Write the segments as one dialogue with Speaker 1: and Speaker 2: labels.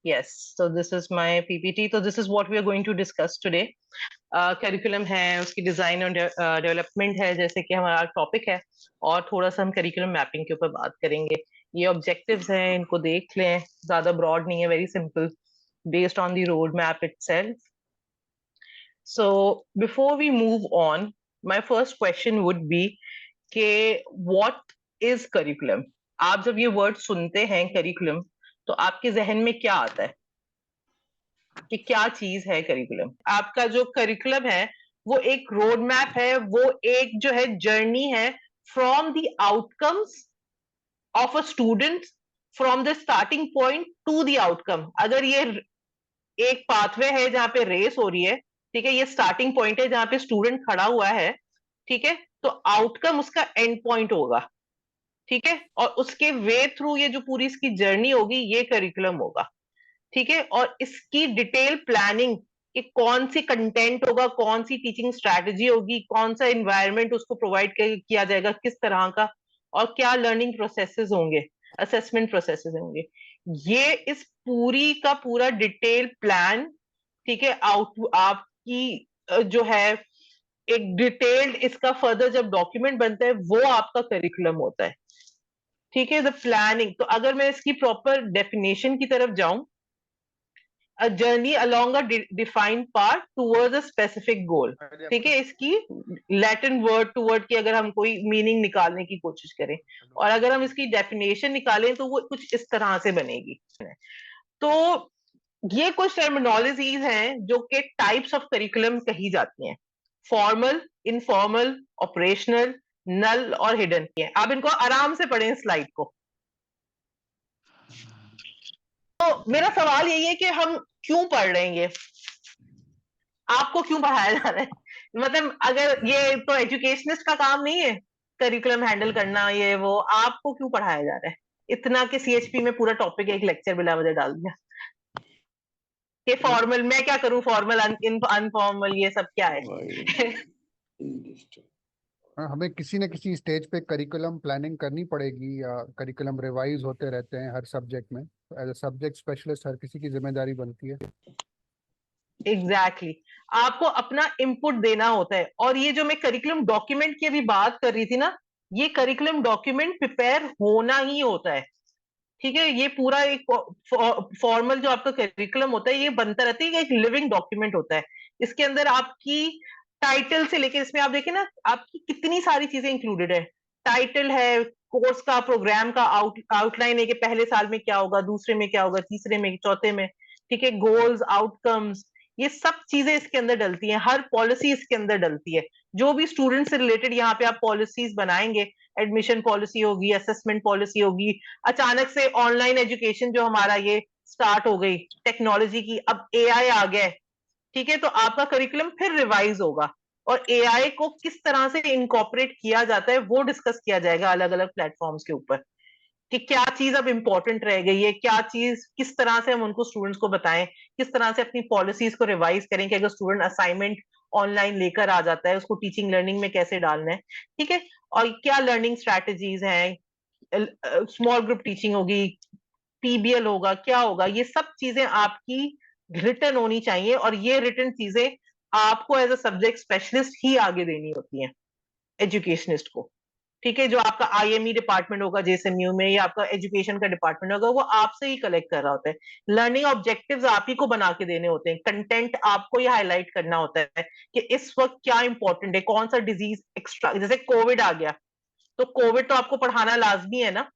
Speaker 1: Yes, so this is my PPT. So this is what we are going to discuss today. Curriculum है, उसकी design और development है, जैसे कि हमारा टॉपिक है। और थोड़ा सा हम करिकुलम मैपिंग के ऊपर बात करेंगे। ये ऑब्जेक्टिव्स हैं, इनको देख लें। ज्यादा ब्रॉड नहीं है, very simple, based on the road map itself. So before we move on, my first question would be के व्हाट इज करिकुलम। आप जब ये वर्ड सुनते हैं करिकुलम, तो आपके जहन में क्या आता है कि क्या चीज है करिकुलम? आपका जो करिकुलम है वो एक रोड मैप है, वो एक जो है जर्नी है from the outcomes of a student, from the starting point two the outcome. अगर ये एक पाथवे है जहां पे रेस हो रही है, ठीक है, ये स्टार्टिंग पॉइंट है जहां पे स्टूडेंट खड़ा हुआ है, ठीक है, तो आउटकम उसका एंड पॉइंट होगा, ठीक है, और उसके वे थ्रू ये जो पूरी इसकी जर्नी होगी, ये करिकुलम होगा, ठीक है। और इसकी डिटेल प्लानिंग कि कौन सी कंटेंट होगा, कौन सी टीचिंग स्ट्रैटेजी होगी, कौन सा इन्वायरमेंट उसको प्रोवाइड किया जाएगा, किस तरह का, और क्या लर्निंग प्रोसेसेस होंगे, असेसमेंट प्रोसेसेस होंगे, ये इस पूरी का पूरा डिटेल प्लान, ठीक है, आउट आपकी जो है एक डिटेल्ड इसका फर्दर जब डॉक्यूमेंट बनता है, वो आपका करिकुलम होता है, ठीक है, द प्लानिंग। तो अगर मैं इसकी प्रॉपर डेफिनेशन की तरफ जाऊं, a journey along a defined path towards a specific goal, ठीक है। इसकी लैटिन वर्ड टू वर्ड की अगर हम कोई मीनिंग निकालने की कोशिश करें, और अगर हम इसकी डेफिनेशन निकालें, तो वो कुछ इस तरह से बनेगी। तो ये कुछ टर्मिनोलॉजीज हैं जो कि टाइप्स ऑफ करिकुलम कही जाती हैं: फॉर्मल, इनफॉर्मल, ऑपरेशनल, नल और हिडन। आप इनको आराम से पढ़ें स्लाइड को। तो मेरा सवाल यही है कि हम क्यों पढ़ रहे हैं ये, आपको क्यों पढ़ाया जा रहा है? मतलब अगर ये तो एजुकेशनिस्ट का काम नहीं है करिकुलम हैंडल करना, ये वो, आपको क्यों पढ़ाया जा रहा है इतना कि सीएचपी में पूरा टॉपिक एक लेक्चर बिला वजह डाल दिया कि फॉर्मल मैं क्या करूं, फॉर्मल अनफॉर्मल ये सब क्या है?
Speaker 2: हमें किसी न किसी स्टेज पे करिकुलम प्लानिंग करनी पड़ेगी या करिकुलम रिवाइज होते रहते हैं हर सब्जेक्ट में। एज अ सब्जेक्ट स्पेशलिस्ट हर किसी की जिम्मेदारी बनती है।
Speaker 1: Exactly exactly. आपको अपना इनपुट देना होता है। और ये जो मैं करिकुलम डॉक्यूमेंट की अभी बात कर रही थी ना, ये करिकुलम डॉक्यूमेंट प्रिपेयर होना ही होता है, ठीक है। ये पूरा एक फॉर्मल जो आपका करिकुलम होता है, ये बनता रहता है, एक लिविंग डॉक्यूमेंट होता है। इसके अंदर आपकी टाइटल से लेकर, इसमें आप देखिए ना, आपकी कितनी सारी चीजें इंक्लूडेड है। टाइटल है, कोर्स का, प्रोग्राम का आउटलाइन है कि पहले साल में क्या होगा, दूसरे में क्या होगा, तीसरे में, चौथे में, ठीक है, गोल्स, आउटकम्स, ये सब चीजें इसके अंदर डलती हैं। हर पॉलिसी इसके अंदर डलती है। जो भी स्टूडेंट से रिलेटेड यहाँ पे आप पॉलिसीज बनाएंगे, एडमिशन पॉलिसी होगी, असेसमेंट पॉलिसी होगी। अचानक से ऑनलाइन एजुकेशन जो हमारा ये स्टार्ट हो गई टेक्नोलॉजी की, अब एआई आ गया है, ठीक है, तो आपका करिकुलम फिर रिवाइज होगा। और एआई को किस तरह से इनकॉर्पोरेट किया जाता है, वो डिस्कस किया जाएगा अलग अलग प्लेटफॉर्म्स के ऊपर, कि क्या चीज अब इंपॉर्टेंट रह गई है, क्या चीज किस तरह से हम उनको स्टूडेंट्स को बताएं, किस तरह से अपनी पॉलिसीज को रिवाइज करें कि अगर स्टूडेंट असाइनमेंट ऑनलाइन लेकर आ जाता है, उसको टीचिंग लर्निंग में कैसे डालना है, ठीक है। और क्या लर्निंग स्ट्रैटेजीज हैं, स्मॉल ग्रुप टीचिंग होगी, पीबीएल होगा, क्या होगा, ये सब चीजें आपकी रिटर्न होनी चाहिए। और ये रिटर्न चीजें आपको एज अ सब्जेक्ट स्पेशलिस्ट ही आगे देनी होती हैं एजुकेशनिस्ट को, ठीक है। जो आपका आईएमई डिपार्टमेंट होगा जेएसएमयू में, या आपका एजुकेशन का डिपार्टमेंट होगा, वो आपसे ही कलेक्ट कर रहा होता है। लर्निंग ऑब्जेक्टिव्स आप ही को बना के देने होते हैं, कंटेंट आपको ही हाईलाइट करना होता है कि इस वक्त क्या इंपॉर्टेंट है, कौन सा डिजीज एक्स्ट्रा, जैसे कोविड आ गया, तो कोविड तो आपको पढ़ाना लाजमी है ना,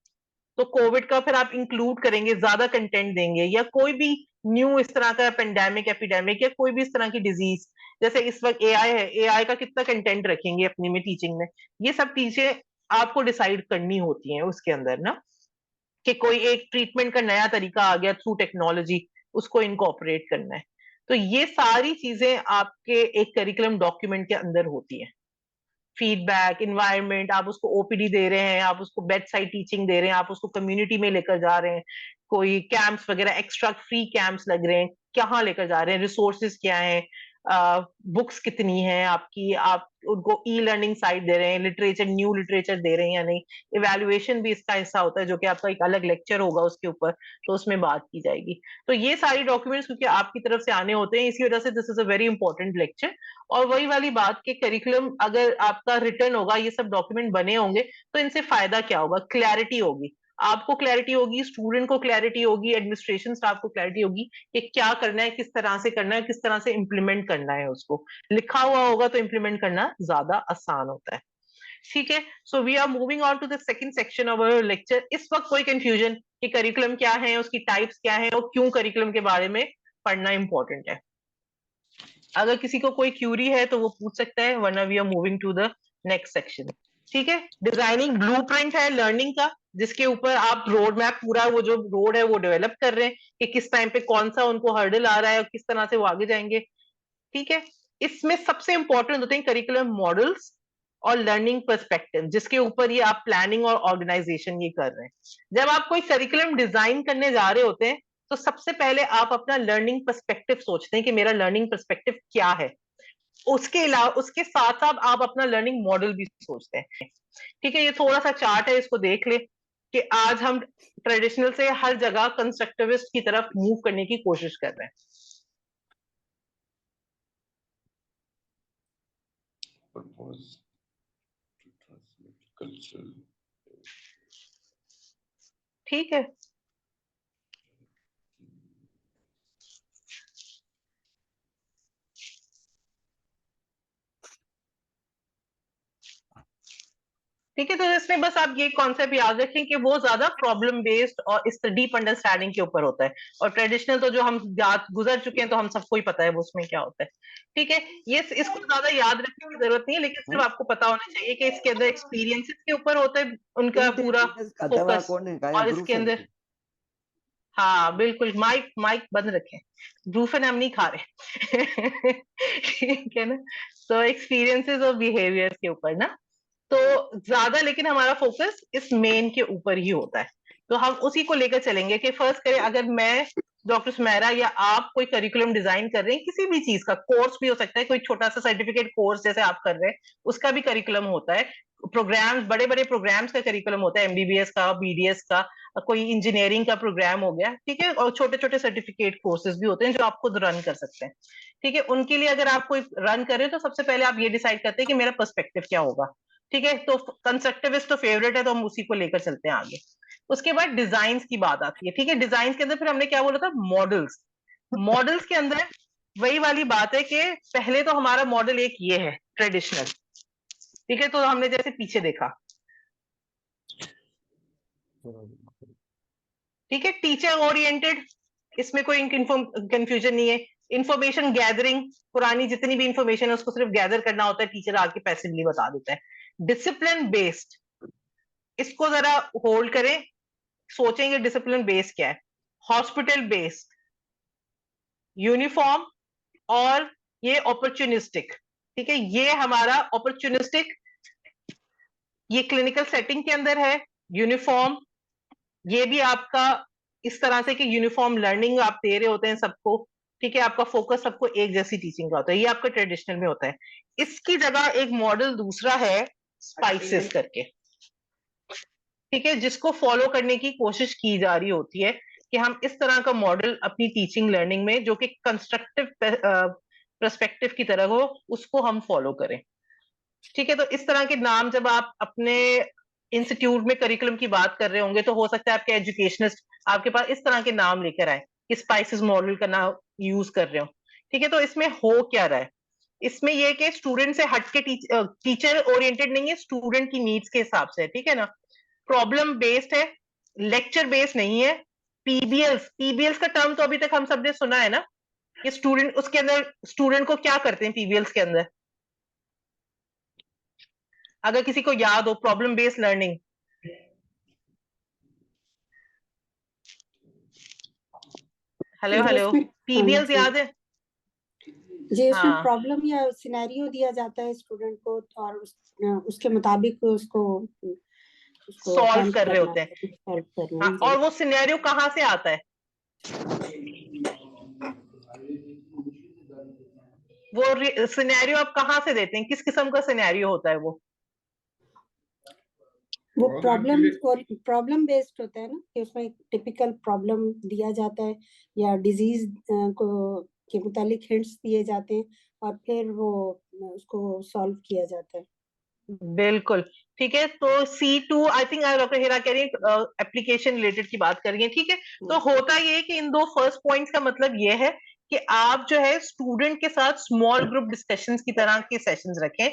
Speaker 1: तो कोविड का फिर आप इंक्लूड करेंगे, ज्यादा कंटेंट देंगे। या कोई भी न्यू इस तरह का पेंडेमिक, एपिडेमिक, या कोई भी इस तरह की डिजीज, जैसे इस वक्त एआई है, एआई का कितना कंटेंट रखेंगे अपनी में टीचिंग में, ये सब चीजें आपको डिसाइड करनी होती हैं उसके अंदर ना, कि कोई एक ट्रीटमेंट का नया तरीका आ गया थ्रू टेक्नोलॉजी, उसको इनकॉर्पोरेट करना है। तो ये सारी चीजें आपके एक करिकुलम डॉक्यूमेंट के अंदर होती हैं। फीडबैक, इन्वायरमेंट, आप उसको ओपीडी दे रहे हैं, आप उसको बेड साइड टीचिंग दे रहे हैं, आप उसको कम्युनिटी में लेकर जा रहे हैं, कोई कैंप्स वगैरह एक्स्ट्रा फ्री कैंप्स लग रहे हैं, कहाँ लेकर जा रहे हैं, रिसोर्सेज क्या हैं, बुक्स कितनी हैं आपकी, आप उनको ई लर्निंग साइट दे रहे हैं, लिटरेचर, न्यू लिटरेचर दे रहे हैं या नहीं। इवैल्यूएशन भी इसका हिस्सा होता है, जो कि आपका एक अलग लेक्चर होगा उसके ऊपर, तो उसमें बात की जाएगी। तो ये सारी डॉक्यूमेंट्स क्योंकि आपकी तरफ से आने होते हैं, इसी वजह से this is a very important lecture. और वही वाली बात के करिकुलम अगर आपका रिटर्न होगा, ये सब डॉक्यूमेंट बने होंगे, तो इनसे फायदा क्या होगा? क्लैरिटी होगी, आपको क्लैरिटी होगी, स्टूडेंट को क्लैरिटी होगी, एडमिनिस्ट्रेशन स्टाफ को क्लैरिटी होगी कि क्या करना है, किस तरह से करना है, किस तरह से इंप्लीमेंट करना है उसको। लिखा हुआ होगा तो इंप्लीमेंट करना ज्यादा आसान होता है। ठीक है, so we are moving on to the second section of our lecture. इस वक्त कोई कंफ्यूजन कि करिकुलम क्या है, उसकी टाइप्स क्या है और क्यों करिकुलम के बारे में पढ़ना इंपॉर्टेंट है? अगर किसी को कोई क्यूरी है तो वो पूछ सकता है, वरना we are moving to the next section. ठीक है, डिजाइनिंग ब्लूप्रिंट है लर्निंग का, जिसके ऊपर आप रोड मैप, पूरा वो जो रोड है वो डेवलप कर रहे हैं कि किस टाइम पे कौन सा उनको हर्डल आ रहा है और किस तरह से वो आगे जाएंगे। ठीक है, इसमें सबसे इंपॉर्टेंट होते हैं करिकुलम मॉडल्स और लर्निंग पर्सपेक्टिव, जिसके ऊपर ये आप प्लानिंग और ऑर्गेनाइजेशन ये कर रहे हैं। जब आप कोई करिकुलम डिजाइन करने जा रहे होते हैं, तो सबसे पहले आप अपना लर्निंग पर्सपेक्टिव सोचते हैं कि मेरा लर्निंग पर्सपेक्टिव क्या है। उसके अलावा, उसके साथ साथ आप अपना लर्निंग मॉडल भी सोचते हैं। ठीक है, ये थोड़ा सा चार्ट है, इसको देख ले कि आज हम ट्रेडिशनल से हर जगह कंस्ट्रक्टिविस्ट की तरफ मूव करने की कोशिश कर रहे हैं। ठीक है, ठीक है, तो इसमें बस आप ये कॉन्सेप्ट याद रखें कि वो ज्यादा प्रॉब्लम बेस्ड और इस डीप अंडरस्टैंडिंग के ऊपर होता है, और ट्रेडिशनल तो जो हम याद गुजर चुके हैं, तो हम सबको ही पता है वो उसमें क्या होता है। ठीक है, ये इसको ज्यादा याद रखने की जरूरत नहीं है, लेकिन सिर्फ आपको पता होना चाहिए कि इसके अंदर एक्सपीरियंसेस के ऊपर होता है उनका पूरा फोकस, और इसके अंदर, हाँ बिल्कुल, माइक माइक बंद रखें, ब्रूफेन हम नहीं खा रहे। ठीक है ना, तो एक्सपीरियंसेस और बिहेवियर के ऊपर ना, तो ज्यादा लेकिन हमारा फोकस इस मेन के ऊपर ही होता है। तो हम उसी को लेकर चलेंगे कि फर्स्ट करें, अगर मैं डॉक्टर सुमेरा या आप कोई करिकुलम डिजाइन कर रहे हैं, किसी भी चीज का कोर्स भी हो सकता है, कोई छोटा सा सर्टिफिकेट कोर्स जैसे आप कर रहे हैं, उसका भी करिकुलम होता है। प्रोग्राम्स, बड़े बड़े प्रोग्राम्स का करिकुलम होता है, एमबीबीएस का, बीडीएस का, कोई इंजीनियरिंग का प्रोग्राम हो गया। ठीक है, और छोटे छोटे सर्टिफिकेट कोर्सेज भी होते हैं जो आप खुद रन कर सकते हैं। ठीक है, उनके लिए अगर आप कोई रन कर रहे हैं, तो सबसे पहले आप ये डिसाइड करते हैं कि मेरा पर्सपेक्टिव क्या होगा। ठीक है, तो कंस्ट्रक्टिविस्ट तो फेवरेट है, तो हम उसी को लेकर चलते हैं आगे। उसके बाद डिजाइन की बात आती है। ठीक है, डिजाइन के अंदर फिर हमने क्या बोला था? मॉडल्स। मॉडल्स के अंदर वही वाली बात है कि पहले तो हमारा मॉडल एक ये है, ट्रेडिशनल। ठीक है, तो हमने जैसे पीछे देखा, ठीक है, टीचर ओरिएंटेड, इसमें कोई कंफ्यूजन नहीं है। इंफॉर्मेशन गैदरिंग, पुरानी जितनी भी इंफॉर्मेशन है उसको सिर्फ गैदर करना होता है, टीचर आके पैसिवली बता देता है। डिसिप्लिन बेस्ड, इसको जरा होल्ड करें, सोचेंगे डिसिप्लिन बेस क्या है। हॉस्पिटल बेस्ड, यूनिफॉर्म, और ये अपॉर्चुनिस्टिक। ठीक है, ये हमारा अपॉर्चुनिस्टिक, ये क्लिनिकल सेटिंग के अंदर है। यूनिफॉर्म, ये भी आपका इस तरह से कि यूनिफॉर्म लर्निंग आप दे रहे होते हैं सबको। ठीक है, आपका फोकस सबको एक जैसी टीचिंग का होता है, ये आपका ट्रेडिशनल में होता है। इसकी जगह एक मॉडल दूसरा है, स्पाइसेस करके। ठीक है, जिसको फॉलो करने की कोशिश की जा रही होती है कि हम इस तरह का मॉडल अपनी टीचिंग लर्निंग में, जो कि कंस्ट्रक्टिव पर्सपेक्टिव की तरह हो, उसको हम फॉलो करें। ठीक है, तो इस तरह के नाम जब आप अपने इंस्टीट्यूट में करिकुलम की बात कर रहे होंगे, तो हो सकता है आपके एजुकेशनिस्ट आपके पास इस तरह के नाम लेकर आए कि स्पाइसेस मॉडल का नाम यूज कर रहे हो। ठीक है, तो इसमें हो क्या रहा है? इसमें यह कि स्टूडेंट से हट के टीचर ओरिएंटेड नहीं है, स्टूडेंट की नीड्स के हिसाब से। ठीक है ना, प्रॉब्लम बेस्ड है, लेक्चर बेस्ड नहीं है। पीबीएल्स, पीबीएल्स का टर्म तो अभी तक हम सबने सुना है ना, कि स्टूडेंट, उसके अंदर स्टूडेंट को क्या करते हैं पीबीएल्स के अंदर? अगर किसी को याद हो, प्रॉब्लम बेस्ड लर्निंग। हेलो
Speaker 3: जी
Speaker 1: हेलो,
Speaker 3: उसमें, हाँ
Speaker 1: पीबीएल्स
Speaker 3: जी
Speaker 1: याद है?
Speaker 3: जी, उसमें
Speaker 1: हाँ,
Speaker 3: प्रॉब्लम या सिनेरियो दिया जाता है स्टूडेंट को, और उसके मुताबिक उसको उसको
Speaker 1: सॉल्व
Speaker 3: अटेम्प्ट
Speaker 1: कर रहे
Speaker 3: करना
Speaker 1: होते हैं।
Speaker 3: है, सॉल्व करना
Speaker 1: हाँ,
Speaker 3: है जी।
Speaker 1: और वो सिनेरियो कहाँ से आता है? वो सिनेरियो आप कहाँ से देते हैं, किस किस्म का सिनेरियो होता है
Speaker 3: वो प्रॉब्लम बेस्ड होता है ना, कि उसमें एक टिपिकल प्रॉब्लम दिया जाता है या डिजीज को के मुतालिक हिंट्स दिए जाते हैं और फिर वो उसको सॉल्व किया जाता है।
Speaker 1: बिल्कुल ठीक है। तो C2 आई थिंक डॉक्टर हिरा कह रही है एप्लीकेशन रिलेटेड की बात कर रही है, ठीक है। तो होता ये है कि इन दो फर्स्ट पॉइंट्स का मतलब ये है कि आप जो है स्टूडेंट के साथ स्मॉल ग्रुप डिस्कशंस की तरह के सेशंस रखें,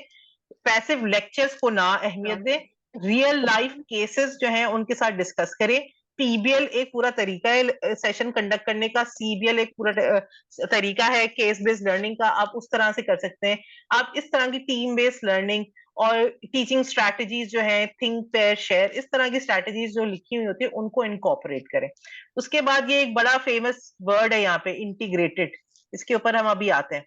Speaker 1: पैसिव लेक्चर्स को ना अहमियत दें, रियल लाइफ केसेस जो हैं उनके साथ डिस्कस करें। पीबीएल एक पूरा तरीका है सेशन कंडक्ट करने का, सीबीएल एक पूरा तरीका है केस बेस्ड लर्निंग का, आप उस तरह से कर सकते हैं। आप इस तरह की टीम बेस्ड लर्निंग और टीचिंग स्ट्रैटेजीज जो है, थिंक पेयर शेयर, इस तरह की स्ट्रैटेजीज जो लिखी हुई होती है उनको इनकॉर्पोरेट करें। उसके बाद ये एक बड़ा फेमस वर्ड है यहाँ पे, इंटीग्रेटेड, इसके ऊपर हम अभी आते हैं,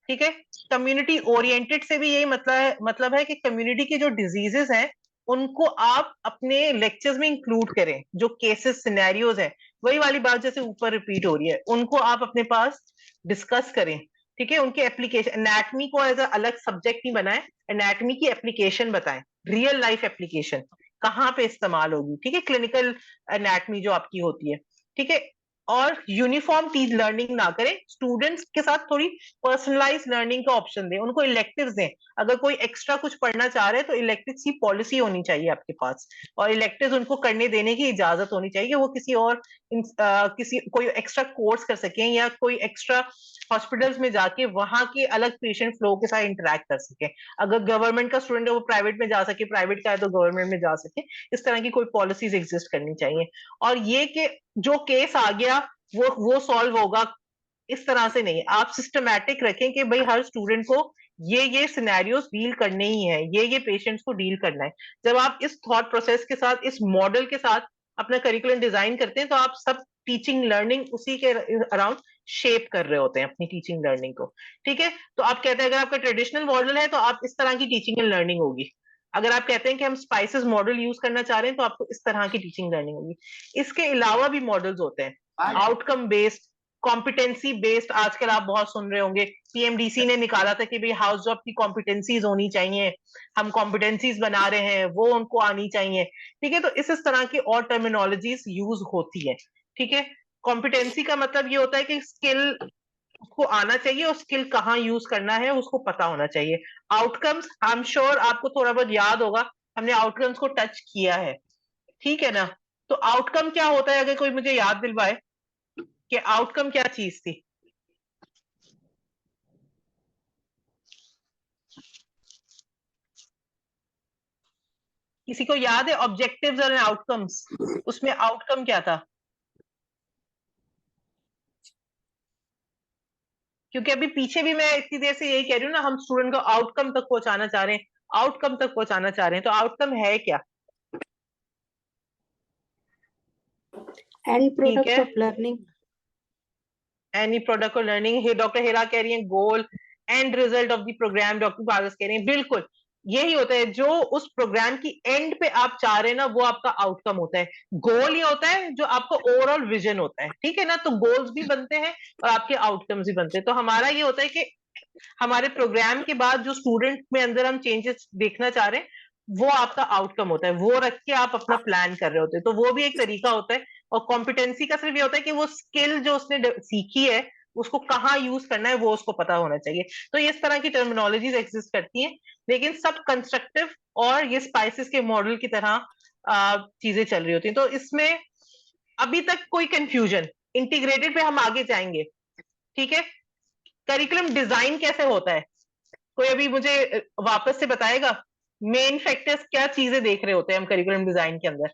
Speaker 1: ठीक है। कम्युनिटी ओरिएंटेड से भी यही मतलब है कि कम्युनिटी के जो डिजीजेस हैं उनको आप अपने लेक्चर्स में इंक्लूड करें, जो केसेस सिनेरियोज हैं, वही वाली बात जैसे ऊपर रिपीट हो रही है, उनको आप अपने पास डिस्कस करें, ठीक है। उनके एप्लीकेशन, एनाटमी को एज अ अलग सब्जेक्ट नहीं बनाएं, एनाटमी की एप्लीकेशन बताएं, रियल लाइफ एप्लीकेशन कहाँ पे इस्तेमाल होगी, ठीक है, क्लिनिकल एनाटमी जो आपकी होती है, ठीक है। और यूनिफॉर्म टीच लर्निंग ना करें, स्टूडेंट्स के साथ थोड़ी पर्सनलाइज लर्निंग का ऑप्शन दें, उनको इलेक्टिव्स दें। अगर कोई एक्स्ट्रा कुछ पढ़ना चाह रहे हैं तो इलेक्टिव्स की पॉलिसी होनी चाहिए आपके पास, और इलेक्टिव्स उनको करने देने की इजाजत होनी चाहिए, वो किसी और किसी कोई एक्स्ट्रा कोर्स कर सकें या कोई एक्स्ट्रा हॉस्पिटल्स में जाके वहां के अलग पेशेंट फ्लो के साथ इंटरेक्ट कर सके। अगर गवर्नमेंट का स्टूडेंट है वो प्राइवेट में जा सके, प्राइवेट का है तो गवर्नमेंट में जा सके, इस तरह की कोई पॉलिसीज एग्जिस्ट करनी चाहिए। और ये कि जो केस आ गया वो सॉल्व होगा, इस तरह से नहीं, आप सिस्टमैटिक रखें कि भाई हर स्टूडेंट को ये सिनेरियोस डील करने ही है, ये पेशेंट्स को डील करना है। जब आप इस थॉट प्रोसेस के साथ, इस मॉडल के साथ अपना करिकुलम डिजाइन करते हैं तो आप सब टीचिंग लर्निंग उसी के अराउंड शेप कर रहे होते हैं अपनी टीचिंग लर्निंग को, ठीक है। तो आप कहते हैं अगर आपका ट्रेडिशनल मॉडल है तो आप इस तरह की टीचिंग एंड लर्निंग होगी, अगर आप कहते हैं कि हम स्पाइसेस मॉडल यूज करना चाह रहे हैं तो आपको इस तरह की टीचिंग लर्निंग होगी। इसके अलावा भी मॉडल्स होते हैं, आउटकम बेस्ड, कॉम्पिटेंसी बेस्ड, आजकल आप बहुत सुन रहे होंगे, पीएमडीसी ने निकाला था कि भाई हाउस जॉब की कॉम्पिटेंसीज होनी चाहिए, हम कॉम्पिटेंसीज बना रहे हैं, वो उनको आनी चाहिए, ठीक है। तो इस तरह की और टर्मिनोलॉजीज यूज होती है, ठीक है। कॉम्पिटेंसी का मतलब ये होता है कि स्किल उसको आना चाहिए और स्किल कहाँ यूज करना है उसको पता होना चाहिए। आउटकम्स, आई एम श्योर आपको थोड़ा बहुत याद होगा, हमने आउटकम्स को टच किया है, ठीक है ना। तो आउटकम क्या होता है, अगर कोई मुझे याद दिलवाए कि आउटकम क्या चीज थी। किसी को याद है ऑब्जेक्टिव्स और आउटकम्स, उसमें आउटकम क्या था? क्योंकि अभी पीछे भी मैं इतनी देर से यही कह रही हूँ ना, हम स्टूडेंट को आउटकम तक पहुंचाना चाह रहे हैं, आउटकम तक पहुंचाना चाह रहे हैं, तो आउटकम है क्या?
Speaker 3: एंड
Speaker 1: ठीक
Speaker 3: प्रोडक्ट
Speaker 1: है,
Speaker 3: of learning,
Speaker 1: any product of learning, doctor Hera कह रही है goal and result of the program, doctor Paras कह रही है बिल्कुल यही होता है, जो उस प्रोग्राम की एंड पे आप चाह रहे हैं ना वो आपका आउटकम होता है। गोल ये होता है जो आपका ओवरऑल विजन होता है, ठीक है ना। तो गोल्स भी बनते हैं और आपके आउटकम्स भी बनते हैं। तो हमारा ये होता है कि हमारे प्रोग्राम के बाद जो स्टूडेंट में अंदर हम चेंजेस देखना चाह रहे हैं वो आपका आउटकम होता है, वो रख के आप अपना प्लान कर रहे होते हैं, तो वो भी एक तरीका होता है। और कॉम्पिटेंसी का सिर्फ ये होता है कि वो स्किल जो उसने सीखी है उसको कहाँ यूज करना है वो उसको पता होना चाहिए। तो इस तरह की टर्मिनोलॉजीज एग्जिस्ट करती हैं, लेकिन सब कंस्ट्रक्टिव और ये स्पाइसेस के मॉडल की तरह चीजें चल रही होती हैं। तो इसमें अभी तक कोई कंफ्यूजन, इंटीग्रेटेड पे हम आगे जाएंगे, ठीक है। करिकुलम डिजाइन कैसे होता है, कोई अभी मुझे वापस से बताएगा? मेन फैक्टर्स क्या चीजें देख रहे होते हैं हम करिकुलम डिजाइन के अंदर,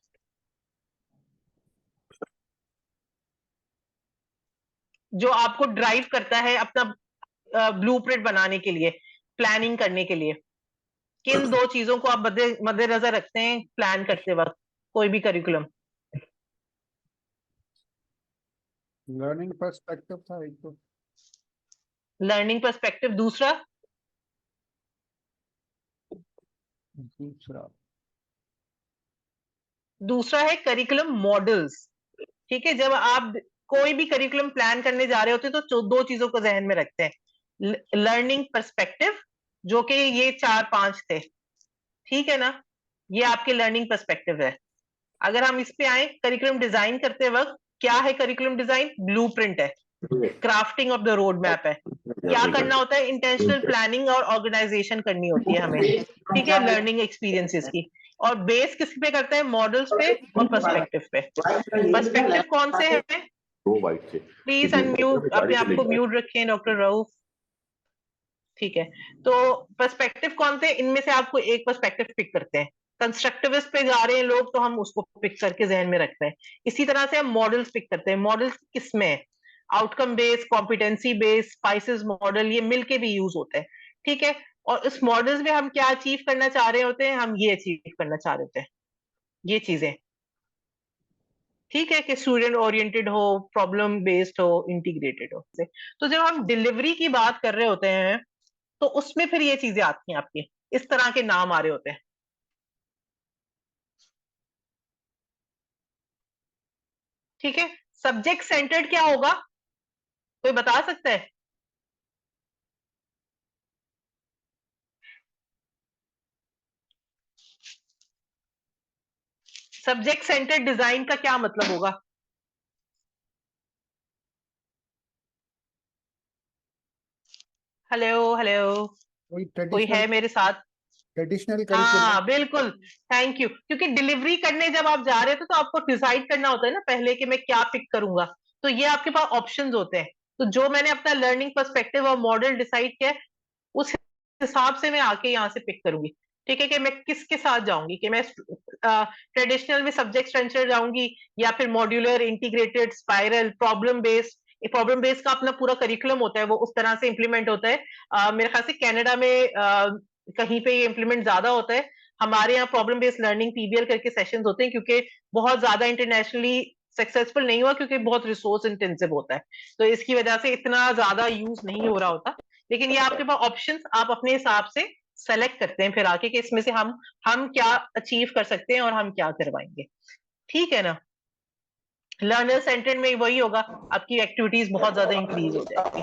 Speaker 1: जो आपको ड्राइव करता है अपना ब्लूप्रिंट बनाने के लिए, प्लानिंग करने के लिए? किन दो चीजों को आप मद्देनजर रखते हैं प्लान करते वक्त कोई भी करिकुलम?
Speaker 2: लर्निंग पर्सपेक्टिव था एक तो।
Speaker 1: लर्निंग पर्सपेक्टिव, दूसरा
Speaker 2: दूसरा
Speaker 1: दूसरा है करिकुलम मॉडल्स, ठीक है। जब आप कोई भी करिकुलम प्लान करने जा रहे होते हैं तो दो चीजों को जहन में रखते हैं, लर्निंग पर्सपेक्टिव, जो कि ये 4-5 थे, ठीक है ना, ये आपके लर्निंग पर्सपेक्टिव है। अगर हम इस पे आए, करिकुलम डिजाइन करते वक्त क्या है? करिकुलम डिजाइन ब्लूप्रिंट है, crafting of the road map है। क्या करना होता है? इंटेंशनल प्लानिंग और ऑर्गेनाइजेशन करनी होती है हमें, ठीक है, लर्निंग एक्सपीरियंसेस की। और बेस किस पे करते हैं? मॉडल्स पे और पर्सपेक्टिव पे। पर्सपेक्टिव कौन से हैं? प्लीज अनम्यूट, अपने आप को म्यूट रखें डॉक्टर रऊफ। ठीक है, तो पर्सपेक्टिव कौन से? इनमें से आपको एक पर्सपेक्टिव पिक करते हैं। कंस्ट्रक्टिविस्ट पे जा रहे हैं लोग, तो हम उसको पिक करके जहन में रखते हैं। इसी तरह से हम मॉडल्स पिक करते हैं। मॉडल्स किसमें है? Outcome based, competency based, spices model, ये मिलके भी यूज होते हैं, ठीक है। और इस मॉडल्स में हम क्या अचीव करना चाह रहे होते हैं? हम ये अचीव करना चाह रहे होते हैं, ये चीजें, ठीक है, कि स्टूडेंट ओरिएंटेड हो, प्रॉब्लम बेस्ड हो, इंटीग्रेटेड हो। तो जब हम डिलीवरी की बात कर रहे होते हैं, तो उसमें फिर ये चीजें आती हैं आपकी, इस तरह के नाम आ रहे होते हैं, ठीक है। सब्जेक्ट सेंटर्ड क्या होगा? कोई बता सकता है? सब्जेक्ट सेंटर्ड डिजाइन का क्या मतलब होगा? हेलो हेलो, कोई है मेरे साथ?
Speaker 2: Traditional curriculum.
Speaker 1: हाँ बिल्कुल, थैंक यू। क्योंकि डिलीवरी करने जब आप जा रहे हो तो आपको डिसाइड करना होता है ना पहले कि मैं क्या पिक करूंगा। तो ये आपके पास ऑप्शंस होते हैं। तो जो मैंने अपना लर्निंग पर्सपेक्टिव और मॉडल डिसाइड किया है, उस हिसाब से मैं आके यहाँ से पिक करूंगी, ठीक है, कि मैं किसके साथ जाऊंगी, कि मैं ट्रेडिशनल में सब्जेक्ट स्ट्रक्चर जाऊंगी, या फिर modular, integrated, spiral, problem based. Problem based का अपना पूरा करिकुलम होता है, वो उस तरह से इंप्लीमेंट होता है। मेरे ख्याल से कनाडा में कहीं पे ये इंप्लीमेंट ज्यादा होता है। हमारे यहाँ प्रॉब्लम बेस्ड लर्निंग पीबीएल करके सेशंस होते हैं, क्योंकि बहुत ज्यादा इंटरनेशनली सक्सेसफुल नहीं हुआ, क्योंकि बहुत रिसोर्स इंटेंसिव होता है, तो इसकी वजह से इतना ज्यादा यूज नहीं हो रहा होता। लेकिन ये आपके पास ऑप्शंस, आप अपने हिसाब से सेलेक्ट करते हैं फिर आके, कि इसमें से हम क्या अचीव कर सकते हैं और हम क्या करवाएंगे, ठीक है ना। लर्नर सेंटर्ड में वही होगा, आपकी एक्टिविटीज बहुत ज्यादा इंक्रीज हो जाएगी,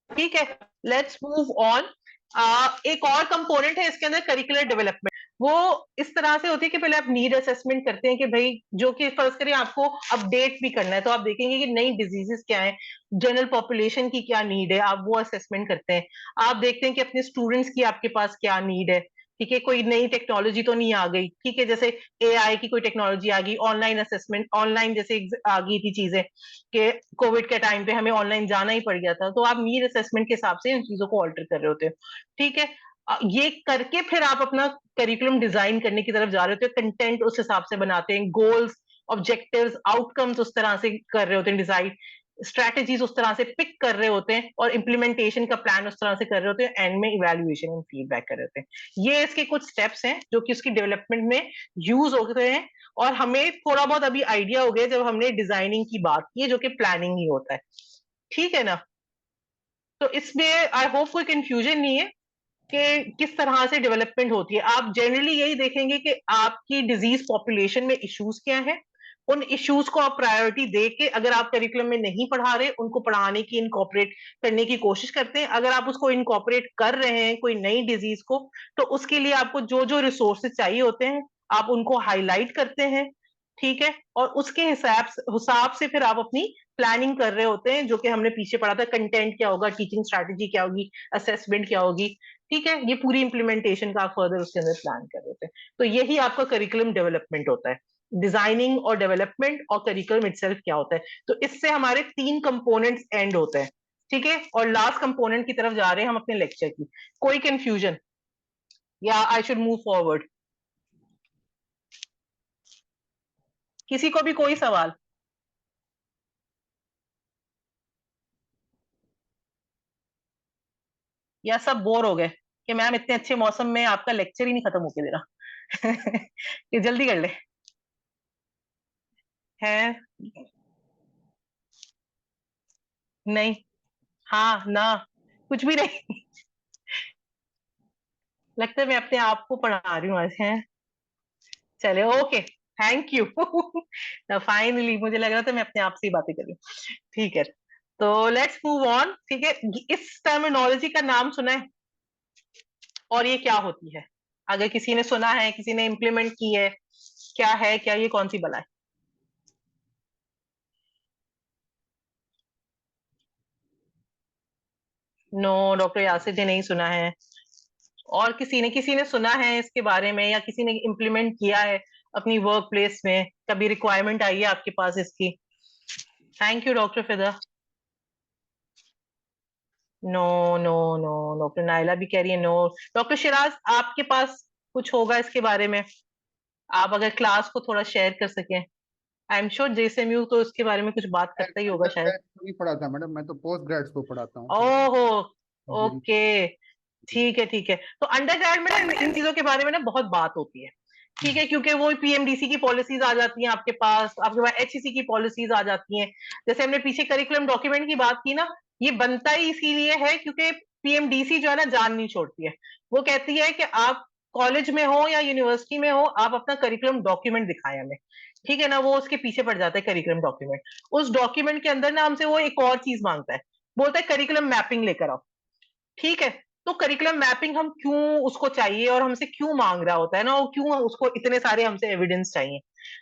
Speaker 1: ठीक है। Let's move on. एक और कंपोनेंट है इसके अंदर, करिकुलर डेवलपमेंट। वो इस तरह से होती है कि पहले आप नीड असेसमेंट करते हैं, कि भाई जो कि फर्स्ट करें आपको अपडेट भी करना है, तो आप देखेंगे कि नई डिजीजेस क्या है, जनरल पॉपुलेशन की क्या नीड है, आप वो असेसमेंट करते हैं। आप देखते हैं कि अपने स्टूडेंट्स की आपके पास क्या नीड है, ठीक है, कोई नई टेक्नोलॉजी तो नहीं आ गई, ठीक है, जैसे एआई की कोई टेक्नोलॉजी आ गई, ऑनलाइन असेसमेंट, ऑनलाइन जैसे आ गई थी चीजें, कि कोविड के टाइम पे हमें ऑनलाइन जाना ही पड़ गया था, तो आप नीड असेसमेंट के हिसाब से इन चीजों को ऑल्टर कर रहे होते हैं, ठीक है। ये करके फिर आप अपना करिकुलम डिजाइन करने की तरफ जा रहे होते हैं, कंटेंट उस हिसाब से बनाते हैं, गोल्स, ऑब्जेक्टिव्स, आउटकम्स उस तरह से कर रहे होते हैं डिजाइन, स्ट्रैटेजीज उस तरह से पिक कर रहे होते हैं, और इम्प्लीमेंटेशन का प्लान उस तरह से कर रहे होते हैं, एंड में इवैल्यूएशन एंड फीडबैक कर रहे होते हैं। ये इसके कुछ स्टेप्स हैं जो कि उसकी डेवलपमेंट में यूज होते हैं, और हमें थोड़ा बहुत अभी आइडिया हो गया जब हमने डिजाइनिंग की बात की है, जो कि प्लानिंग ही होता है, ठीक है ना। तो इसमें आई होप कोई कंफ्यूजन नहीं है कि किस तरह से डेवलपमेंट होती है। आप जनरली यही देखेंगे कि आपकी डिजीज पॉपुलेशन में इश्यूज क्या है, उन इश्यूज को आप प्रायोरिटी दे के, अगर आप करिकुलम में नहीं पढ़ा रहे, उनको पढ़ाने की, इनकॉर्पोरेट करने की कोशिश करते हैं। अगर आप उसको इनकॉर्पोरेट कर रहे हैं कोई नई डिजीज को, तो उसके लिए आपको जो जो रिसोर्सेज चाहिए होते हैं, आप उनको हाईलाइट करते हैं, ठीक है। और उसके हिसाब से फिर आप अपनी प्लानिंग कर रहे होते हैं, जो कि हमने पीछे पढ़ा था, कंटेंट क्या होगा, टीचिंग स्ट्रैटेजी क्या होगी, असेसमेंट क्या होगी, ठीक है। ये पूरी इंप्लीमेंटेशन का आप फर्दर उसके अंदर प्लान कर रहे थे। तो यही आपका करिकुलम डेवलपमेंट होता है, डिजाइनिंग और डेवलपमेंट, और करिकुलम इटसेल्फ क्या होता है। तो इससे हमारे 3 कंपोनेंट्स एंड होते हैं, ठीक है। और लास्ट कंपोनेंट की तरफ जा रहे हैं हम अपने लेक्चर की। कोई कंफ्यूजन, या आई शुड मूव फॉरवर्ड? किसी को भी कोई सवाल? या सब बोर हो गए कि मैम इतने अच्छे मौसम में आपका लेक्चर ही नहीं खत्म होके दे रहा? ये जल्दी कर ले है। नहीं, हाँ ना, कुछ भी नहीं। लगता है मैं अपने आप को पढ़ा रही हूँ आज, है। चले, ओके, थैंक यू। फाइनली मुझे लग रहा था मैं अपने आप से ही बातें कर रही हूँ, ठीक है। तो लेट्स मूव ऑन, ठीक है। इस टर्मिनोलॉजी का नाम सुना है और ये क्या होती है? अगर किसी ने सुना है, किसी ने इंप्लीमेंट की है, क्या है, क्या ये कौन सी बला है? नो, डॉक्टर यासिर जी नहीं सुना है। और किसी ने सुना है इसके बारे में, या किसी ने इम्प्लीमेंट किया है अपनी वर्क प्लेस में? कभी रिक्वायरमेंट आई है आपके पास इसकी? Thank you doctor Fida. No no no, doctor Naila भी कह रही है नो। डॉक्टर शिराज, आपके पास कुछ होगा इसके बारे में? आप अगर क्लास को थोड़ा शेयर कर सकें। आई एम श्योर जेएसएमयू तो इसके बारे में कुछ बात करता ही होगा
Speaker 2: अंडर
Speaker 1: शायद।
Speaker 2: ग्रेड को नहीं पढ़ाता मैडम, मैं तो पोस्ट ग्रेड्स को पढ़ाता हूँ तो।
Speaker 1: ओहो,
Speaker 2: जी जी।
Speaker 1: ओके, ठीक है ठीक है। तो अंडर ग्रेड में ना इन चीजों के बारे में ना बहुत बात होती है, ठीक है, क्योंकि वो पीएमडीसी की पॉलिसीज आ जाती हैं आपके पास एचईसी की पॉलिसीज आ जाती हैं। जैसे हमने पीछे करिकुलम डॉक्यूमेंट की बात की ना, ये बनता ही इसीलिए है क्योंकि पीएमडीसी जो है ना जान नहीं छोड़ती है। वो कहती है कि आप कॉलेज में हो या यूनिवर्सिटी में हो, आप अपना करिकुलम डॉक्यूमेंट दिखाएं हमें, ठीक है ना। वो उसके पीछे पड़ जाता है करिकुलम डॉक्यूमेंट। उस डॉक्यूमेंट के अंदर ना हमसे वो एक और चीज मांगता है, बोलता है करिकुलम मैपिंग लेकर आओ, ठीक है। तो करिकुलम मैपिंग हम क्यों उसको चाहिए और हमसे क्यों मांग रहा होता है ना, और क्यों उसको इतने सारे हमसे एविडेंस चाहिए?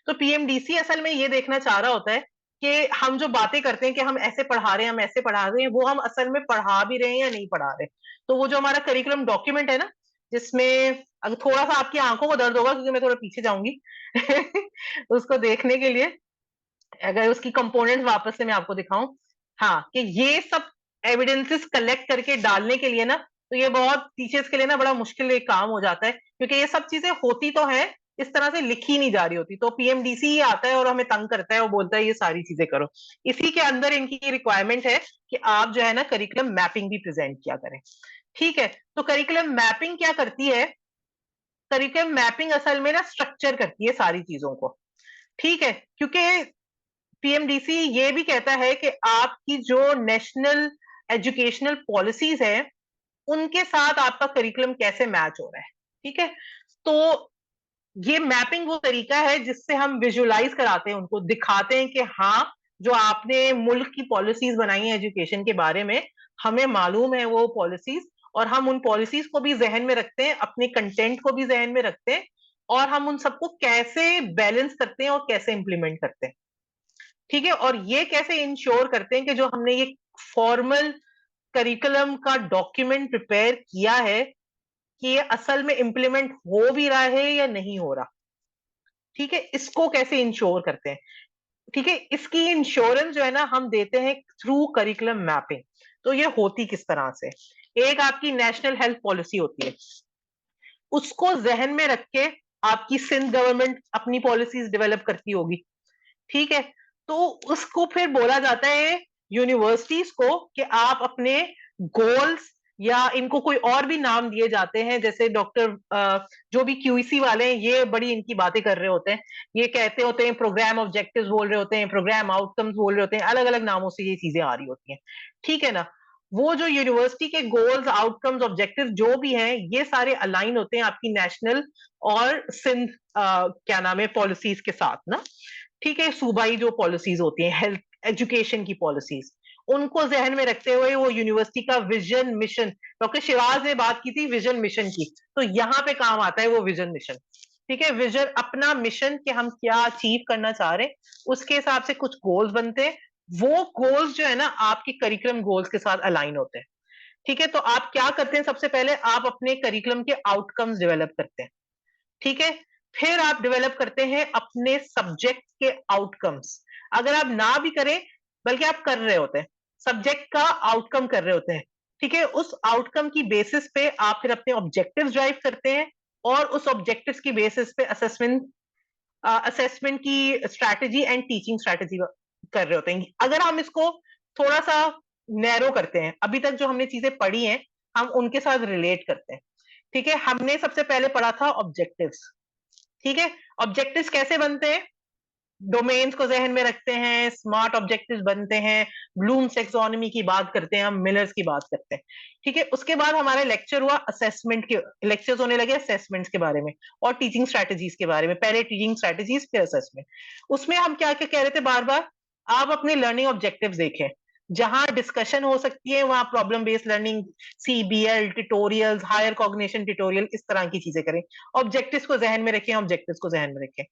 Speaker 1: तो पीएमडीसी असल में ये देखना चाह रहा होता है कि हम जो बातें करते हैं कि हम ऐसे पढ़ा रहे हैं, हम ऐसे पढ़ा रहे हैं, वो हम असल में पढ़ा भी रहे हैं या नहीं पढ़ा रहे। तो वो जो हमारा करिकुलम डॉक्यूमेंट है ना, जिसमें अगर थोड़ा सा आपकी आंखों को दर्द होगा क्योंकि मैं थोड़ा पीछे जाऊंगी उसको देखने के लिए, अगर उसकी कंपोनेंट्स वापस से मैं आपको दिखाऊं, हाँ, कि ये सब एविडेंसेस कलेक्ट करके डालने के लिए ना, तो ये बहुत टीचर्स के लिए ना बड़ा मुश्किल एक काम हो जाता है, क्योंकि ये सब चीजें होती तो है, इस तरह से लिखी नहीं जा रही होती। तो पीएमडीसी ही आता है और हमें तंग करता है, वो बोलता है ये सारी चीजें करो। इसी के अंदर इनकी रिक्वायरमेंट है कि आप जो है ना करिकुलम मैपिंग भी प्रेजेंट किया करें, ठीक है। तो करिकुलम मैपिंग क्या करती है? करिकुलम मैपिंग असल में ना स्ट्रक्चर करती है सारी चीजों को, ठीक है, क्योंकि पीएमडीसी ये भी कहता है कि आपकी जो नेशनल एजुकेशनल पॉलिसीज है उनके साथ आपका करिकुलम कैसे मैच हो रहा है, ठीक है। तो ये मैपिंग वो तरीका है जिससे हम विजुअलाइज कराते हैं, उनको दिखाते हैं कि हाँ, जो आपने मुल्क की पॉलिसीज बनाई है एजुकेशन के बारे में, हमें मालूम है वो पॉलिसीज, और हम उन पॉलिसीज को भी जहन में रखते हैं, अपने कंटेंट को भी जहन में रखते हैं, और हम उन सबको कैसे बैलेंस करते हैं और कैसे इंप्लीमेंट करते हैं, ठीक है। और ये कैसे इंश्योर करते हैं कि जो हमने ये फॉर्मल करिकुलम का डॉक्यूमेंट प्रिपेयर किया है कि ये असल में इंप्लीमेंट हो भी रहा है या नहीं हो रहा, ठीक है, इसको कैसे इंश्योर करते हैं, ठीक है। इसकी इंश्योरेंस जो है ना हम देते हैं थ्रू करिकुलम मैपिंग। तो ये होती किस तरह से? एक आपकी नेशनल हेल्थ पॉलिसी होती है, उसको जहन में रख के आपकी सिंध गवर्नमेंट अपनी पॉलिसीज डेवलप करती होगी, ठीक है। तो उसको फिर बोला जाता है यूनिवर्सिटीज को कि आप अपने गोल्स, या इनको कोई और भी नाम दिए जाते हैं, जैसे डॉक्टर जो भी क्यूईसी वाले हैं ये बड़ी इनकी बातें कर रहे होते हैं, ये कहते होते हैं प्रोग्राम ऑब्जेक्टिव्स बोल रहे होते हैं, प्रोग्राम आउटकम्स बोल रहे होते हैं, अलग अलग नामों से ये चीजें आ रही होती हैं, ठीक है ना। वो जो यूनिवर्सिटी के गोल्स, आउटकम्स, ऑब्जेक्टिव जो भी हैं, ये सारे अलाइन होते हैं आपकी नेशनल और सिंध क्या नाम है पॉलिसीज के साथ ना, ठीक है। सूबाई जो पॉलिसीज होती हैं हेल्थ एजुकेशन की पॉलिसीज, उनको जहन में रखते हुए वो यूनिवर्सिटी का विजन मिशन, डॉक्टर शिवाज ने बात की थी विजन मिशन की, तो यहाँ पे काम आता है वो विजन मिशन, ठीक है। विजन अपना मिशन कि हम क्या अचीव करना चाह रहे हैं, उसके हिसाब से कुछ गोल्स बनते हैं। वो गोल्स जो है ना आपके करिकुलम गोल्स के साथ अलाइन होते हैं, ठीक है। तो आप क्या करते हैं? सबसे पहले आप अपने करिकुलम के आउटकम्स डेवलप करते हैं, ठीक है। फिर आप डेवलप करते हैं अपने सब्जेक्ट के आउटकम्स। अगर आप ना भी करें, बल्कि आप कर रहे होते हैं, सब्जेक्ट का आउटकम कर रहे होते हैं, ठीक है। उस आउटकम की बेसिस पे आप फिर अपने ऑब्जेक्टिव्स ड्राइव करते हैं, और उस ऑब्जेक्टिव्स की बेसिस पे असेसमेंट की स्ट्रैटेजी एंड टीचिंग स्ट्रैटेजी कर रहे होते हैं। अगर हम इसको थोड़ा सा नैरो करते हैं, अभी तक जो हमने चीजें पढ़ी हैं हम उनके साथ रिलेट करते हैं, ठीक है। हमने सबसे पहले पढ़ा था ऑब्जेक्टिव्स, ठीक है। ऑब्जेक्टिव्स कैसे बनते हैं? डोमेन्स को जहन में रखते हैं, स्मार्ट ऑब्जेक्टिव्स बनते हैं, ब्लूम्स टैक्सोनॉमी की बात करते हैं, हम मिलर्स की बात करते हैं, ठीक है। उसके बाद हमारा लेक्चर हुआ असेसमेंट के, लेक्चर्स होने लगे असेसमेंट्स के बारे में और टीचिंग स्ट्रैटेजीज के बारे में, पहले टीचिंग स्ट्रैटेजीज फिर असेसमेंट। उसमें हम क्या क्या कह रहे थे बार बार? आप अपने लर्निंग ऑब्जेक्टिव्स देखें, जहां डिस्कशन हो सकती है वहां problem based learning, CBL, tutorials, higher cognition tutorial, इस तरह की चीजें करें। ऑब्जेक्टिव्स को जहन में रखें, ऑब्जेक्टिव्स को जहन में रखें।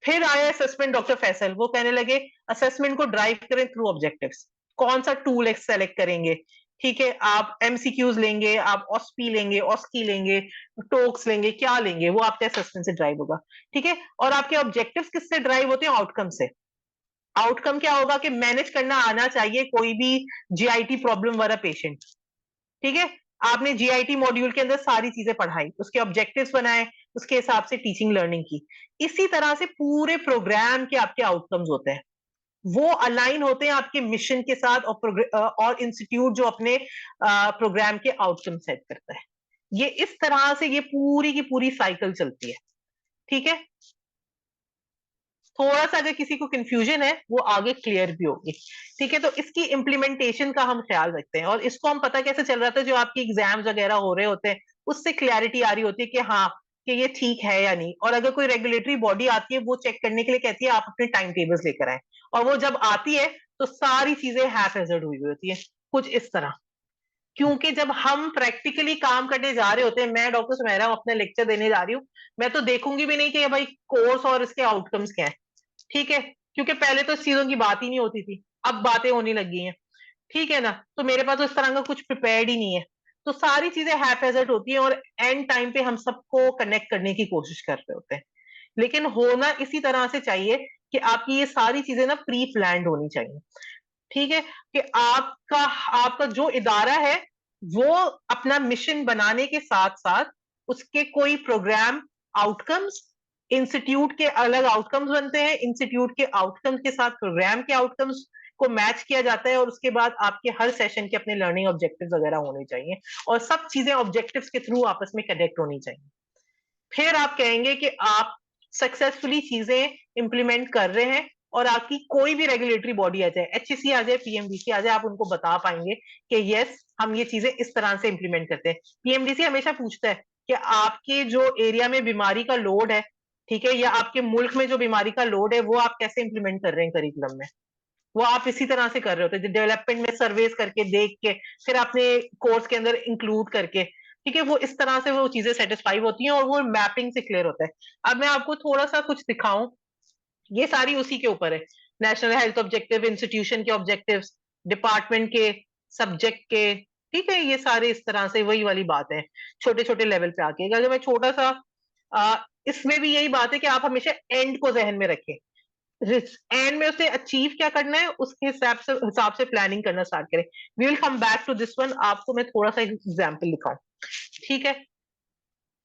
Speaker 1: फिर आया असेसमेंट, डॉक्टर फैसल वो कहने लगे असेसमेंट को ड्राइव करें थ्रू ऑब्जेक्टिव्स। कौन सा टूल सेलेक्ट करेंगे? ठीक है, आप MCQs लेंगे, आप OSPI लेंगे, OSCE लेंगे, टोक्स लेंगे, क्या लेंगे, वो आपके असेसमेंट से ड्राइव होगा। ठीक है, और आपके ऑब्जेक्टिव्स किससे ड्राइव होते हैं? आउटकम से। आउटकम क्या होगा कि मैनेज करना आना चाहिए कोई भी GIT प्रॉब्लम वाला पेशेंट। ठीक है, आपने GIT मॉड्यूल के अंदर सारी चीजें पढ़ाई, उसके ऑब्जेक्टिव्स बनाए, उसके हिसाब से टीचिंग लर्निंग की। इसी तरह से पूरे प्रोग्राम के आपके आउटकम्स होते हैं, वो अलाइन होते हैं आपके मिशन के साथ, और इंस्टीट्यूट जो अपने प्रोग्राम के आउटकम सेट करता है। ये इस तरह से ये पूरी की पूरी साइकिल चलती है। ठीक है, थोड़ा सा अगर किसी को कंफ्यूजन है वो आगे क्लियर भी होगी। ठीक है, तो इसकी इम्प्लीमेंटेशन का हम ख्याल रखते हैं, और इसको हम पता कैसे चल रहा था, जो आपकी एग्जाम्स वगैरह हो रहे होते हैं उससे क्लैरिटी आ रही होती है कि हाँ कि ये ठीक है या नहीं। और अगर कोई रेगुलेटरी बॉडी आती है वो चेक करने के लिए कहती है आप अपने टाइम टेबल्स लेकर आए, और वो जब आती है तो सारी चीजें हाफ हेजर्ड हुई होती है, कुछ इस तरह। क्योंकि जब हम प्रैक्टिकली काम करने जा रहे होते हैं, मैं डॉक्टर सुमेरा अपने लेक्चर देने जा रही हूँ, मैं तो देखूंगी भी नहीं कि भाई कोर्स और इसके आउटकम्स क्या है। ठीक है, क्योंकि पहले तो इस चीजों की बात ही नहीं होती थी, अब बातें होने लगी हैं। ठीक है ना, तो मेरे पास तो इस तरह का कुछ प्रिपेयर्ड ही नहीं है, तो सारी चीजें हैफेजर्ड होती हैं, और एंड टाइम पे हम सबको कनेक्ट करने की कोशिश कर रहे होते हैं। लेकिन होना इसी तरह से चाहिए कि आपकी ये सारी चीजें ना प्री प्लान्ड होनी चाहिए। ठीक है, कि आपका आपका जो इदारा है वो अपना मिशन बनाने के साथ साथ उसके कोई प्रोग्राम आउटकम्स, इंस्टीट्यूट के अलग आउटकम्स बनते हैं, इंस्टीट्यूट के आउटकम्स के साथ प्रोग्राम के आउटकम्स को मैच किया जाता है, और उसके बाद आपके हर सेशन के अपने लर्निंग ऑब्जेक्टिव्स वगैरह होने चाहिए, और सब चीजें ऑब्जेक्टिव्स के थ्रू आपस में कनेक्ट होनी चाहिए। फिर आप कहेंगे कि आप सक्सेसफुली चीजें इंप्लीमेंट कर रहे हैं, और आपकी कोई भी रेगुलेटरी बॉडी आ जाए, HEC आ जाए, PMDC आ जाए, आप उनको बता पाएंगे कि यस हम ये चीजें इस तरह से इंप्लीमेंट करते हैं। PMDC हमेशा पूछता है कि आपके जो एरिया में बीमारी का लोड है, ठीक है, या आपके मुल्क में जो बीमारी का लोड है वो आप कैसे इंप्लीमेंट कर रहे हैं करिकुलम में। वो आप इसी तरह से कर रहे होते हैं, डेवलपमेंट में सर्वेस करके देख के फिर अपने कोर्स के अंदर इंक्लूड करके। ठीक है, वो इस तरह से वो चीजें सेटिस्फाई होती हैं, और वो मैपिंग से क्लियर होता है। अब मैं आपको थोड़ा सा कुछ दिखाऊं, ये सारी उसी के ऊपर है, नेशनल हेल्थ ऑब्जेक्टिव, इंस्टीट्यूशन के ऑब्जेक्टिव्स, डिपार्टमेंट के, सब्जेक्ट के। ठीक है, ये सारे इस तरह से वही वाली बात है, छोटे छोटे लेवल पे आके। अगर मैं छोटा सा इसमें भी यही बात है कि आप हमेशा एंड को जहन में रखें, एंड में उसे अचीव क्या करना है उसके हिसाब से प्लानिंग करना स्टार्ट करें। We will come back to this one, आपको मैं थोड़ा सा एग्जांपल दिखाऊं। ठीक है,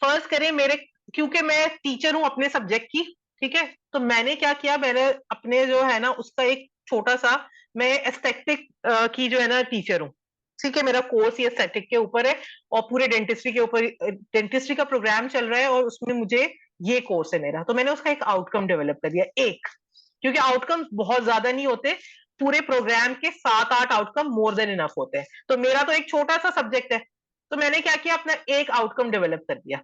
Speaker 1: फर्स्ट करें मेरे, क्योंकि मैं टीचर हूं अपने सब्जेक्ट की। ठीक है, तो मैंने क्या किया, मैंने अपने जो है ना उसका एक छोटा सा, मैं एस्थेटिक की जो है ना टीचर हूँ। ठीक है, मेरा कोर्स ये एस्थेटिक के ऊपर है, और पूरे डेंटिस्ट्री के ऊपर, डेंटिस्ट्री का प्रोग्राम चल रहा है, और उसमें मुझे ये कोर्स है मेरा, तो मैंने उसका एक आउटकम डेवलप कर दिया एक, क्योंकि आउटकम बहुत ज्यादा नहीं होते, पूरे प्रोग्राम के 7-8 आउटकम मोर देन इनफ होते हैं, तो मेरा तो एक छोटा सा सब्जेक्ट है, तो मैंने क्या किया, अपना एक आउटकम डेवलप कर दिया,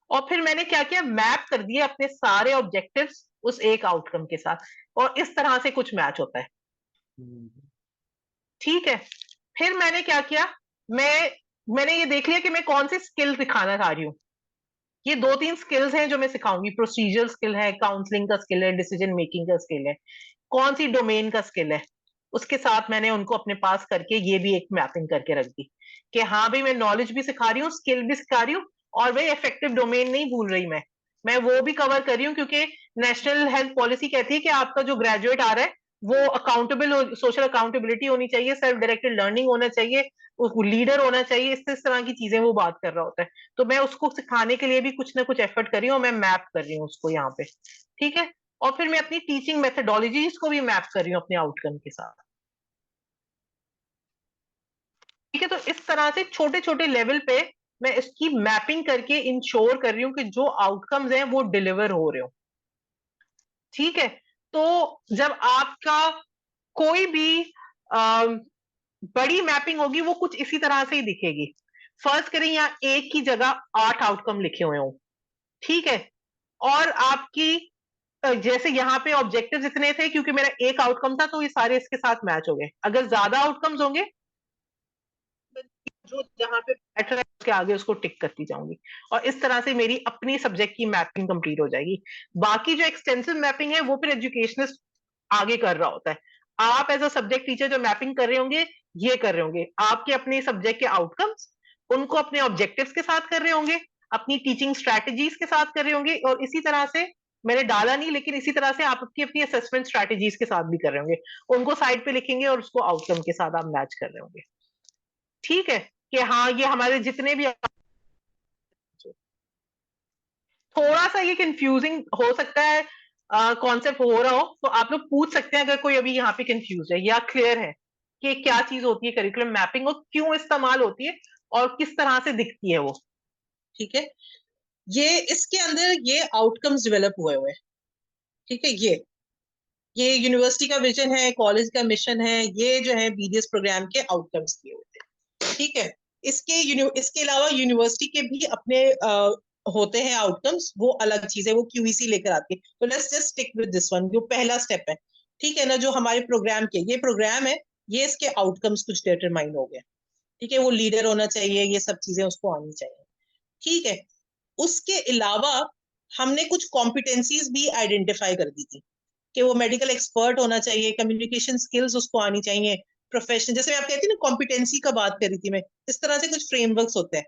Speaker 1: और फिर मैंने क्या किया, मैप कर दिए अपने सारे ऑब्जेक्टिव्स उस एक आउटकम के साथ, और इस तरह से कुछ मैच होता है। ठीक है, फिर मैंने क्या किया, मैंने ये देख लिया कि मैं कौन सी स्किल दिखाना चाह रही हूँ। ये 2-3 स्किल्स हैं जो मैं सिखाऊंगी, प्रोसीजर स्किल है, काउंसलिंग का स्किल है, डिसीजन मेकिंग का स्किल है, कौन सी डोमेन का स्किल है। उसके साथ मैंने उनको अपने पास करके ये भी एक मैपिंग करके रख दी कि हाँ भाई मैं नॉलेज भी सिखा रही हूँ, स्किल भी सिखा रही हूँ, और भाई इफेक्टिव डोमेन नहीं भूल रही मैं वो भी कवर कर रही हूँ, क्योंकि नेशनल हेल्थ पॉलिसी कहती है कि आपका जो ग्रेजुएट आ रहा है वो अकाउंटेबल हो, सोशल अकाउंटेबिलिटी होनी चाहिए, सेल्फ डायरेक्टेड लर्निंग होना चाहिए, लीडर होना चाहिए, इस तरह की चीजें वो बात कर रहा होता है। तो मैं उसको सिखाने के लिए भी कुछ ना कुछ एफर्ट कर रही हूँ, मैं मैप कर रही हूँ उसको यहाँ पे। ठीक है, और फिर मैं अपनी टीचिंग मेथडोलॉजीज को भी मैप कर रही हूँ अपने आउटकम के साथ। ठीक है, तो इस तरह से छोटे छोटे लेवल पे मैं इसकी मैपिंग करके इंश्योर कर रही हूँ कि जो आउटकम्स हैं वो डिलीवर हो रहे हो। ठीक है, तो जब आपका कोई भी बड़ी मैपिंग होगी वो कुछ इसी तरह से ही दिखेगी। फर्स्ट करें यहाँ एक की जगह 8 आउटकम लिखे हुए हो, ठीक है, और आपकी जैसे यहाँ पे ऑब्जेक्टिव्स इतने थे, क्योंकि मेरा एक आउटकम था तो ये सारे इसके साथ मैच हो गए। अगर ज्यादा आउटकम्स होंगे, जो जहां पे बैठ रहा है उसके आगे उसको टिक करती जाऊंगी, और इस तरह से मेरी अपनी सब्जेक्ट की मैपिंग कंप्लीट हो जाएगी। बाकी जो एक्सटेंसिव मैपिंग है वो फिर एजुकेशनिस्ट आगे कर रहा होता है। आप एज अ सब्जेक्ट टीचर जो मैपिंग कर रहे होंगे, ये कर रहे होंगे आपके अपने सब्जेक्ट के आउटकम्स, उनको अपने ऑब्जेक्टिव्स के साथ कर रहे होंगे, अपनी टीचिंग स्ट्रैटेजीज के साथ कर रहे होंगे, और इसी तरह से, मैंने डाला नहीं लेकिन इसी तरह से आप अपनी अपनी असेसमेंट स्ट्रैटेजीज के साथ भी कर रहे होंगे, उनको साइड पे लिखेंगे और उसको आउटकम के साथ आप मैच कर रहे होंगे। ठीक है, कि हाँ ये हमारे जितने भी, थोड़ा सा ये कंफ्यूजिंग हो सकता है, कॉन्सेप्ट हो रहा हो तो आप लोग पूछ सकते हैं अगर कोई अभी यहाँ पे कंफ्यूज है या क्लियर है कि क्या चीज होती है करिकुलम मैपिंग और क्यों इस्तेमाल होती है और किस तरह से दिखती है वो। ठीक है, ये इसके अंदर ये आउटकम्स डेवलप हुए हुए, ठीक है, ये यूनिवर्सिटी का विजन है, कॉलेज का मिशन है, ये जो है बीडीएस प्रोग्राम के आउटकम्स किए होते हैं। ठीक है, इसके अलावा यूनिवर्सिटी के भी अपने होते हैं आउटकम्स, वो अलग चीज है, वो क्यूईसी लेकर आती है। तो let's just stick with this one, जो पहला स्टेप है, ठीक है ना, जो हमारे प्रोग्राम के, ये प्रोग्राम है, ये इसके आउटकम्स कुछ डिटरमाइन हो गए। ठीक है, वो लीडर होना चाहिए, ये सब चीजें उसको आनी चाहिए। ठीक है, उसके अलावा हमने कुछ कॉम्पिटेंसीज भी आइडेंटिफाई कर दी थी कि वो मेडिकल एक्सपर्ट होना चाहिए, कम्युनिकेशन स्किल्स उसको आनी चाहिए, प्रोफेशन, जैसे आप कहती ना कॉम्पिटेंसी का बात करी थी मैं, इस तरह से कुछ फ्रेमवर्क्स होते हैं।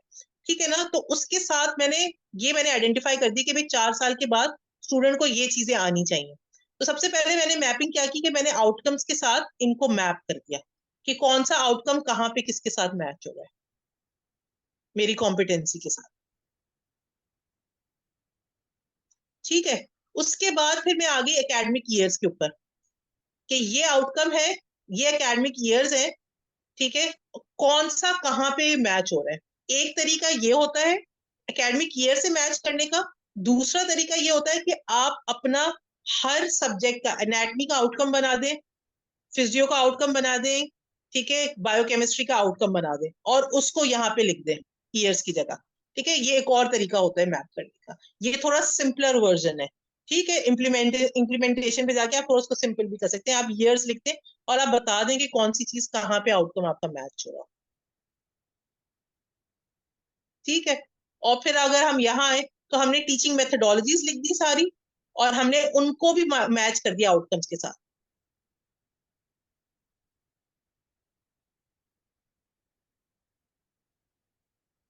Speaker 1: ठीक है ना, तो उसके साथ मैंने आइडेंटिफाई कर दी कि भाई 4 साल के बाद स्टूडेंट को ये चीजें आनी चाहिए। तो सबसे पहले मैंने मैपिंग क्या की कि मैंने आउटकम्स के साथ इनको मैप कर दिया कि कौन सा आउटकम कहाँ पे किसके साथ मैच हो रहा है मेरी कॉम्पिटेंसी के साथ। ठीक है, उसके बाद फिर मैं आ गई एकेडमिक ईयर्स के ऊपर कि ये आउटकम है, ये एकेडमिक ईयर्स है। ठीक है, कौन सा कहाँ पे मैच हो रहा है। एक तरीका ये होता है एकेडमिक ईयर से मैच करने का, दूसरा तरीका ये होता है कि आप अपना हर सब्जेक्ट का एनाटॉमी का आउटकम बना दें, फिजियो का आउटकम बना दें, ठीक है, बायोकेमिस्ट्री का आउटकम बना दें और उसको यहाँ पे लिख दें ईयर्स की जगह। ठीक है, ये एक और तरीका होता है मैप करने का, ये थोड़ा सिंपलर वर्जन है। ठीक है, इम्प्लीमेंटेशन पे जाके आप थोड़ा उसको सिंपल भी कर सकते हैं, आप ईयर्स लिखते हैं और आप बता दें कि कौन सी चीज कहाँ पे आउटकम आपका मैच हो रहा। ठीक है, और फिर अगर हम यहाँ आए तो हमने टीचिंग मेथडोलॉजीज लिख दी सारी और हमने उनको भी मैच कर दिया आउटकम्स के साथ।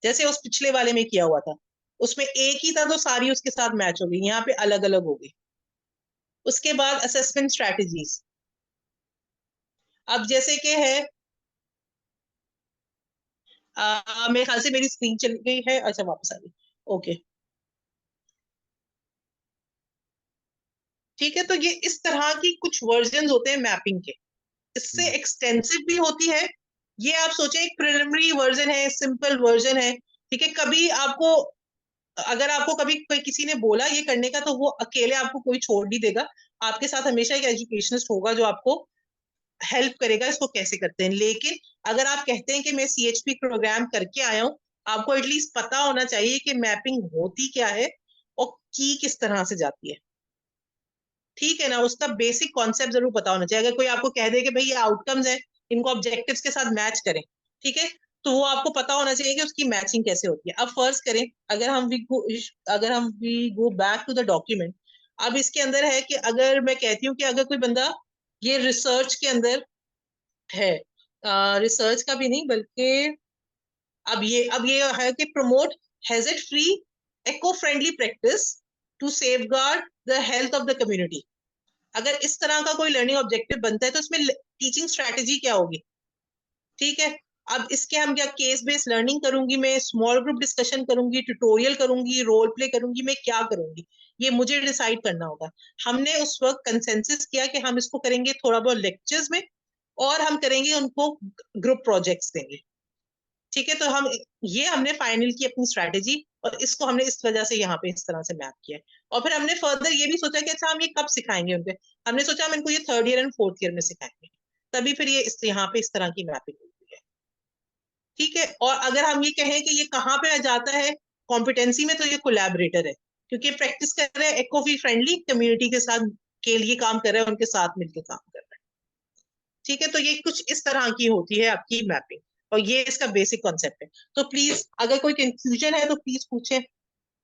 Speaker 1: जैसे उस पिछले वाले में किया हुआ था, उसमें एक ही था तो सारी उसके साथ मैच हो गई, यहाँ पे अलग अलग हो गई। उसके बाद असेसमेंट स्ट्रैटेजीज, अब जैसे कि है मेरे ख्याल से मेरी स्क्रीन चली गई है, अच्छा वापस आ गई, ओके। ठीक है, तो ये इस तरह की कुछ वर्जन होते हैं मैपिंग के, इससे एक्सटेंसिव भी होती है। ये आप सोचें एक प्रिलिमिनरी वर्जन है, सिंपल वर्जन है। ठीक है, कभी आपको, अगर आपको कभी कोई किसी ने बोला ये करने का, तो वो अकेले आपको कोई छोड़ नहीं देगा, आपके साथ हमेशा एक एजुकेशनिस्ट होगा जो आपको हेल्प करेगा इसको कैसे करते हैं। लेकिन अगर आप कहते हैं कि मैं सीएचपी प्रोग्राम करके आया हूँ, आपको एटलीस्ट पता होना चाहिए कि मैपिंग होती क्या है और की किस तरह से जाती है। ठीक है ना, उसका बेसिक कॉन्सेप्ट जरूर पता होना चाहिए। अगर कोई आपको कह दे कि भाई ये आउटकम्स है, इनको ऑब्जेक्टिव्स के साथ मैच करें, ठीक है, तो वो आपको पता होना चाहिए कि उसकी मैचिंग कैसे होती है। अब फर्ज करें, अगर हम we go back to the document, अब इसके अंदर है कि अगर मैं कहती हूँ कि अगर कोई बंदा ये रिसर्च के अंदर है, रिसर्च का भी नहीं बल्कि अब ये है कि promote hazard free eco friendly practice to safeguard the health of the community. अगर इस तरह का कोई लर्निंग ऑब्जेक्टिव बनता है तो इसमें टीचिंग स्ट्रैटेजी क्या होगी। ठीक है, अब इसके हम क्या केस बेस्ड लर्निंग करूंगी, मैं स्मॉल ग्रुप डिस्कशन करूंगी, ट्यूटोरियल करूंगी, रोल प्ले करूंगी, मैं क्या करूंगी, ये मुझे डिसाइड करना होगा। हमने उस वक्त कंसेंसस किया कि हम इसको करेंगे थोड़ा बहुत लेक्चर्स में और हम करेंगे उनको ग्रुप प्रोजेक्ट्स देंगे। ठीक है, तो हमने फाइनल की अपनी स्ट्रैटेजी और इसको हमने इस वजह से यहाँ पे इस तरह से मैप किया। और फिर हमने फर्दर ये भी सोचा कि अच्छा हम ये कब सिखाएंगे उनके, हमने सोचा हम इनको ये 3rd year and 4th year में सिखाएंगे, तभी फिर ये यहाँ पे इस तरह की मैपिंग होती है। ठीक है, और अगर हम ये कहें कि ये कहाँ पे आ जाता है कॉम्पिटेंसी में, तो ये कोलैबोरेटर है। क्योंकि प्रैक्टिस कर रहे हैं इको फ्रेंडली कम्युनिटी के साथ के लिए काम कर रहे हैं, उनके साथ मिलकर काम कर रहे हैं। ठीक है, तो ये कुछ इस तरह की होती है आपकी मैपिंग, और ये इसका बेसिक कॉन्सेप्ट है। तो प्लीज अगर कोई कंफ्यूजन है तो प्लीज पूछें।